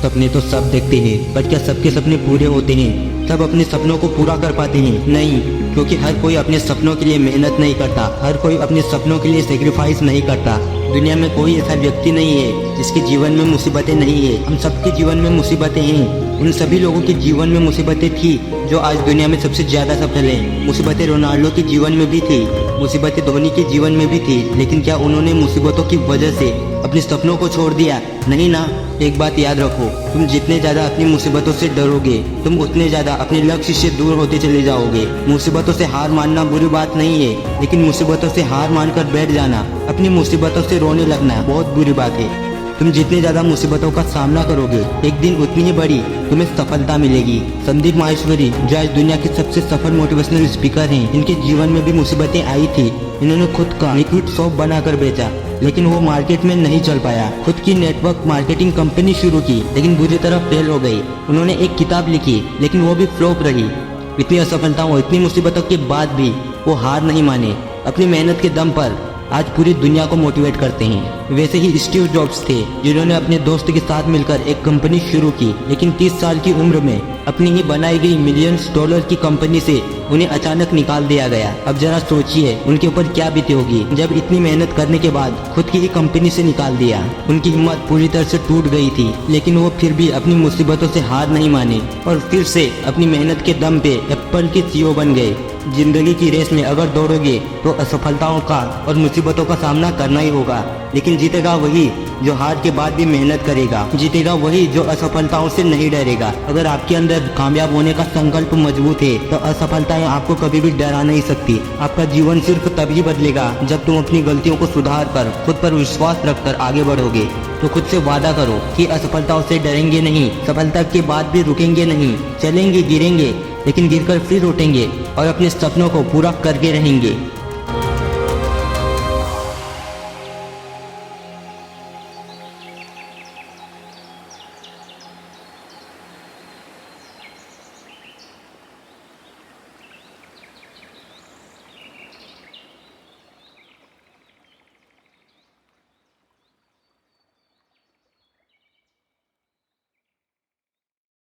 सपने तो सब देखते हैं, पर क्या सबके सपने पूरे होते हैं? सब अपने सपनों को पूरा कर पाते हैं? नहीं, क्योंकि हर कोई अपने सपनों के लिए मेहनत नहीं करता, हर कोई अपने सपनों के लिए सेक्रीफाइस नहीं करता। दुनिया में कोई ऐसा व्यक्ति नहीं है जिसके जीवन में मुसीबतें नहीं है। हम सबके जीवन में मुसीबतें हैं। उन सभी लोगों के जीवन में मुसीबतें थी जो आज दुनिया में सबसे ज्यादा सफल हैं। मुसीबतें रोनाल्डो के जीवन में भी थी, मुसीबतें धोनी के जीवन में भी थी, लेकिन क्या उन्होंने मुसीबतों की वजह से अपने सपनों को छोड़ दिया? नहीं ना। एक बात याद रखो, तुम जितने ज्यादा अपनी मुसीबतों से डरोगे, तुम उतने ज्यादा अपने लक्ष्य से दूर होते चले जाओगे। मुसीबतों से हार मानना बुरी बात नहीं है, लेकिन मुसीबतों से हार मानकर बैठ जाना, अपनी मुसीबतों से रोने लगना बहुत बुरी बात है। तुम जितने ज्यादा मुसीबतों का सामना करोगे, एक दिन उतनी ही बड़ी तुम्हें सफलता मिलेगी। संदीप माहेश्वरी, जो आज दुनिया के सबसे सफल मोटिवेशनल स्पीकर हैं, इनके जीवन में भी मुसीबतें आई थी। इन्होंने खुद का लिक्विड सोप बनाकर बेचा, लेकिन वो मार्केट में नहीं चल पाया। खुद की नेटवर्क मार्केटिंग कंपनी शुरू की, लेकिन बुरी तरह फेल हो गई। उन्होंने एक किताब लिखी, लेकिन वो भी फ्लॉप रही। इतनी असफलताओं, इतनी मुसीबतों के बाद भी वो हार नहीं माने। अपनी मेहनत के दम पर आज पूरी दुनिया को मोटिवेट करते हैं। वैसे ही स्टीव जॉब्स थे, जिन्होंने अपने दोस्त के साथ मिलकर एक कंपनी शुरू की, लेकिन 30 साल की उम्र में अपनी ही बनाई गई मिलियंस डॉलर की कंपनी से उन्हें अचानक निकाल दिया गया। अब जरा सोचिए उनके ऊपर क्या बीती होगी जब इतनी मेहनत करने के बाद खुद की ही कंपनी से निकाल दिया। उनकी हिम्मत पूरी तरह से टूट गई थी, लेकिन वो फिर भी अपनी मुसीबतों से हार नहीं माने और फिर से अपनी मेहनत के दम पे एप्पल के CEO बन गए। जिंदगी की रेस में अगर दौड़ोगे तो असफलताओं का और मुसीबतों का सामना करना ही होगा, लेकिन जीतेगा वही जो हार के बाद भी मेहनत करेगा। जीतेगा वही जो असफलताओं से नहीं डरेगा। अगर आपके अंदर कामयाब होने का संकल्प मजबूत है तो असफलताएं आपको कभी भी डरा नहीं सकती। आपका जीवन सिर्फ तभी बदलेगा जब तुम अपनी गलतियों को सुधार कर खुद पर विश्वास रखकर आगे बढ़ोगे। तो खुद से वादा करो कि असफलताओं से डरेंगे नहीं, सफलता के बाद भी रुकेंगे नहीं। चलेंगे, गिरेंगे, लेकिन गिरकर फिर उठेंगे और अपने सपनों को पूरा करके रहेंगे।